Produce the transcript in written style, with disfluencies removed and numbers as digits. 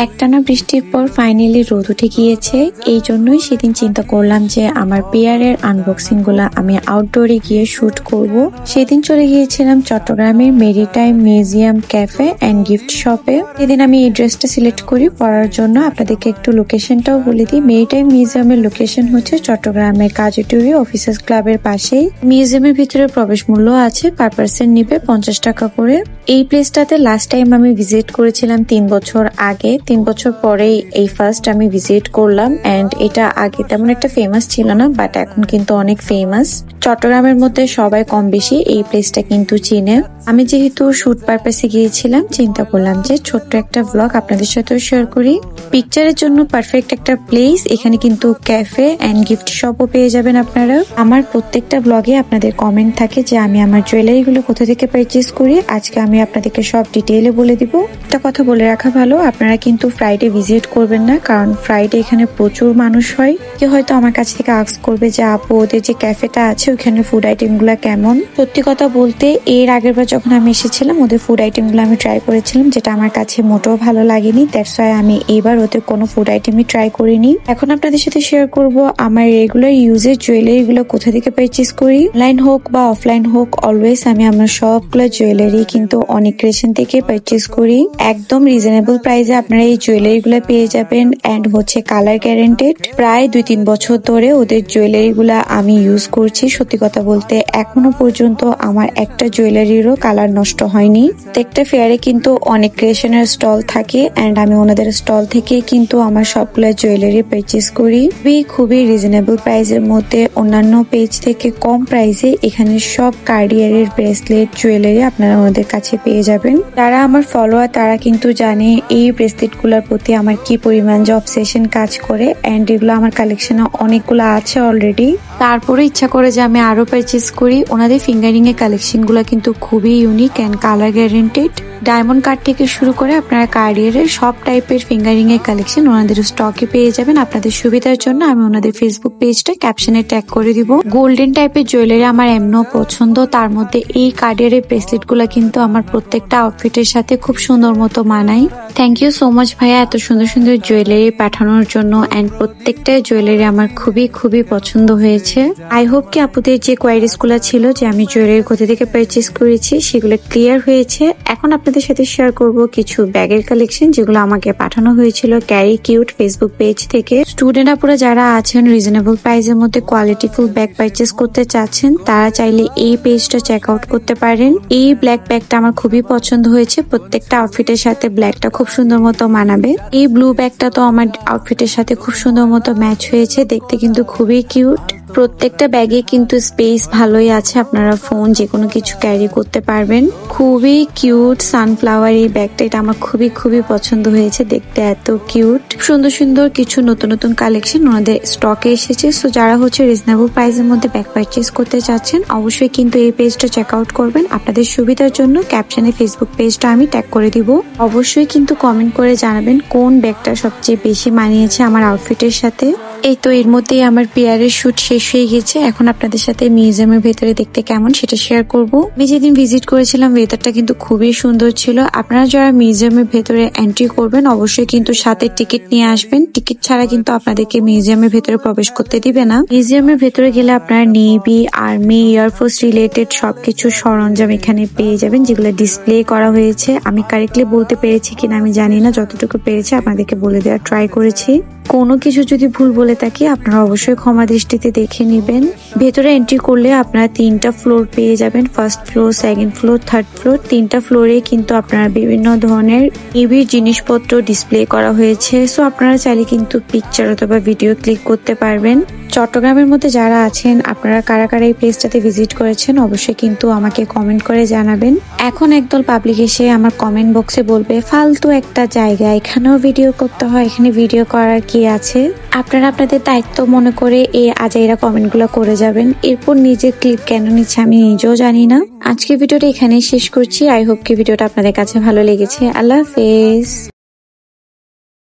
একটানা বৃষ্টির পর ফাইনালি রোদ উঠে গিয়েছে। এই জন্যই সেদিন চিন্তা করলাম যে আমার পেয়ারের আনবক্সিং গুলা আমি আউটডোরে গিয়ে শুট করব। সেদিন চলে গিয়েছিলাম চট্টগ্রামের maritime museum cafe and gift শপে। সেদিন আমি এই ড্রেসটা সিলেক্ট করি পরার জন্য। আপনাদেরকে একটু লোকেশনটাও বলে দিই। মেরিটাইম মিউজিয়ামের লোকেশন হচ্ছে চট্টগ্রামের কাজীটুরি অফিসার্স ক্লাবের পাশেই। মিউজিয়ামের ভিতরে প্রবেশ মূল্য আছে, পার পার্সন নিবে 50 টাকা করে। এই প্লেসটাতে লাস্ট টাইম আমি ভিজিট করেছিলাম 3 বছর আগে। 3 বছর পরেই এই ফার্স্ট আমি ভিজিট করলাম। এন্ড এটা আগে তেমন একটা ফেমাস ছিল না, বাট এখন কিন্তু অনেক ফেমাস। চট্টগ্রামের মধ্যে সবাই কম বেশি এই প্লেসটা কিন্তু চিনে। আমি যেহেতু শুট পারপাসে গিয়েছিলাম, চিন্তা করলাম যে ছোট্ট একটা ব্লগ আপনাদের সাথেও শেয়ার করি। পিকচারের জন্য পারফেক্ট একটা প্লেস। এখানে কিন্তু ক্যাফে এন্ড গিফট শপও পেয়ে যাবেন আপনারা। আমার প্রত্যেকটা ব্লগে আপনাদের কমেন্ট থাকে যে আমি আমার জুয়েলারি গুলো কোথা থেকে পারচেজ করি। আজকে আমি আপনাদেরকে সব ডিটেইলে বলে দিব। একটা কথা বলে রাখা ভালো, আপনারা কিন্তু ফ্রাইডে ভিজিট করবেন না, কারণ ফ্রাইডে এখানে প্রচুর মানুষ হয়। কেউ হয়তো আমার কাছ থেকে আস্ক করবে যে আপু ওদের যে ক্যাফেটা আছে ওখানে ফুড আইটেম গুলা কেমন। সত্যি কথা বলতে এর আগের বার যখন আমি এসেছিলাম ওদের ফুড আইটেম গুলো আমি ট্রাই করেছিলাম, যেটা আমার কাছে মোটেও ভালো লাগেনি। দ্যাটস ওয়াই আমি এবার ওদের কোনো ফুড আইটেমই ট্রাই করিনি। এখন আপনাদের সাথে শেয়ার করব আমার রেগুলার ইউজের জুয়েলারি গুলো কোথা থেকে পারচেজ করি। অনলাইন হোক বা অফলাইন হোক, অলওয়েজ আমি আমার সবগুলো জুয়েলারি কিন্তু অনেক ক্রিয়েশন থেকে পারচেজ করি। একদম রিজনেবল প্রাইসে আপনারা এই জুয়েলারি গুলো পেয়ে যাবেন। এন্ড হচ্ছে কালার গ্যারেন্টেড। প্রায় 2-3 বছর ধরে ওদের জুয়েলারি গুলা আমি ইউজ করছি। সত্যি কথা বলতে এখনো পর্যন্ত আমার একটা জুয়েলারিরও কালার নষ্ট হয়নি। প্রত্যেকটা ফেয়ারে কিন্তু অনেক ক্রিয়েশনের স্টল থাকে এন্ড আমি ওনাদের স্টল থেকে কিন্তু আমার সবগুলো জুয়েলারি পারচেজ করি। খুবই রিজনেবল প্রাইসের মধ্যে, অন্যান্য পেজ থেকে কম প্রাইসে এখানে সব কার্ডিয়ারের ব্রেসলেট জুয়েলারি আপনারা ওনাদের কাছে পেয়ে যাবেন। যারা আমার ফলোয়ার তারা কিন্তু জানে এই ব্রেসলেট গুলার প্রতি আমার কি পরিমাণ যে অবসেশন কাজ করে। এন্ড এগুলো আমার কালেকশনে অনেকগুলো আছে অলরেডি। তারপরে ইচ্ছা করে যে আমি আরো পারচেজ করি। ওনাদের ফিঙ্গারিং এর কালেকশন গুলো কিন্তু খুবই unique and colour guaranteed. Diamond card থেকে শুরু করে আপনারা কার্ডিয়ারের সব টাইপের ফিঙ্গারিং এর কালেকশন ওনাদের স্টকে পেয়ে যাবেন। আপনাদের সুবিধার জন্য আমি ওনাদের ফেসবুক পেজটা ক্যাপশনে ট্যাগ করে দিব। গোল্ডেন টাইপের জুয়েলারি আমার এমনও পছন্দ, তার মধ্যে এই কার্ডিয়ারের ব্রেসলেট গুলা কিন্তু আমার প্রত্যেকটা আউটফিটের সাথে খুব সুন্দর মতো মানায়। থ্যাংক ইউ সো মাচ ভাইয়া এত সুন্দর সুন্দর জুয়েলারি পাঠানোর জন্য। এন্ড প্রত্যেকটা জুয়েলারি আমার খুবই খুবই পছন্দ হয়েছে। আই হোপ কি আপুদের যে কোয়ারিজ গুলা ছিল যে আমি জুয়েলারি কোথা থেকে পারচেজ করেছি সেগুলো ক্লিয়ার হয়েছে। এখন আপনাদের সাথে শেয়ার করব কিছু ব্যাগের কালেকশন যেগুলো আমাকে পাঠানো হয়েছিল ক্যারি কিউট ফেসবুক পেজ থেকে। স্টুডেন্ট আপুরা যারা আছেন রিজনেবল প্রাইসের মধ্যে কোয়ালিটিফুল ব্যাগ পারচেজ করতে চাচ্ছেন, তারা চাইলে এই পেজটা চেক আউট করতে পারেন। এই ব্ল্যাক ব্যাগটা আমার খুবই পছন্দ হয়েছে। প্রত্যেকটা আউটফিটের সাথে ব্ল্যাকটা খুব সুন্দর মতো মানাবে। এই ব্লু ব্যাগটা তো আমার আউটফিটের সাথে খুব সুন্দর মতো ম্যাচ হয়েছে, দেখতে কিন্তু খুবই কিউট। প্রত্যেকটা ব্যাগে কিন্তু স্পেস ভালোই আছে, আপনারা ফোন যে কোনো কিছু ক্যারি করতে পারবেন। খুবই কিউট সানফ্লাওয়ার এই ব্যাগটা, এটা আমার খুবই খুবই পছন্দ হয়েছে, দেখতে এত কিউট। সুন্দর সুন্দর কিছু নতুন নতুন কালেকশন ওনাদের স্টকে এসেছে। সো যারা হচ্ছে রিজনেবল প্রাইসের মধ্যে ব্যাগ পারচেজ করতে চাচ্ছেন অবশ্যই কিন্তু এই পেজটা চেক আউট করবেন। আপনাদের সুবিধার জন্য ক্যাপশনে ফেসবুক পেজটা আমি ট্যাগ করে দিব। অবশ্যই কিন্তু কমেন্ট করে জানাবেন কোন ব্যাগটা সবচেয়ে বেশি মানিয়েছে আমার আউটফিটের সাথে। এই তো এর মধ্যেই আমার পেয়ারের শুট শেষ হয়ে গেছে। এখন আপনাদের সাথে মিউজিয়ামের ভেতরে দেখতে কেমন সেটা শেয়ার করব। আমি যেদিন ভিজিট করেছিলাম ওয়েদারটা কিন্তু খুবই সুন্দর ছিল। আপনারা যারা মিউজিয়ামের ভেতরে এন্ট্রি করবেন অবশ্যই কিন্তু সাথে টিকিট নিয়ে আসবেন। টিকিট ছাড়া কিন্তু আপনাদেরকে মিউজিয়ামের ভেতরে প্রবেশ করতে দিবে না। মিউজিয়ামের ভেতরে গেলে আপনারা নেভি, আর্মি, এয়ারফোর্স রিলেটেড সবকিছু সরঞ্জাম এখানে পেয়ে যাবেন, যেগুলো ডিসপ্লে করা হয়েছে। আমি কারেক্টলি বলতে পেরেছি কিনা আমি জানি না, যতটুকু পেরেছি আপনাদেরকে বলে দেওয়ার ট্রাই করেছি। কোনো কিছু যদি ভুল বলে থাকি আপনারা অবশ্যই ক্ষমা দৃষ্টিতে দেখে নেবেন। ভেতরে এন্ট্রি করলে আপনারা 3টা ফ্লোর পেয়ে যাবেন, first floor, second floor, third floor. 3টা ফ্লোরে কিন্তু আপনারা বিভিন্ন ধরনের ইভির জিনিসপত্র ডিসপ্লে করা হয়েছে। সো আপনারা চাইলে কিন্তু পিকচার অথবা ভিডিও ক্লিক করতে পারবেন। চট্টগ্রামের মধ্যে যারা আছেন আপনারা কারা কারা এই প্লেসটাতে ভিজিট করেছেন অবশ্যই কিন্তু আমাকে কমেন্ট করে জানাবেন। এখন একদল পাবলিক এসে আমার কমেন্ট বক্সে বলবে ফালতু একটা জায়গা, এখানেও ভিডিও করতে হয়, এখানে ভিডিও করার কি আছে। আপনারা আপনাদের দায়িত্ব মনে করে এই আজাইরা কমেন্ট গুলো করে যাবেন। এরপর নিজের ক্লিপ কেন নিচ্ছে আমি নিজেও জানি না। আজকে ভিডিওটা এখানেই শেষ করছি। আই হোপ কি ভিডিওটা আপনাদের কাছে ভালো লেগেছে। আল্লাহ হাফেজ।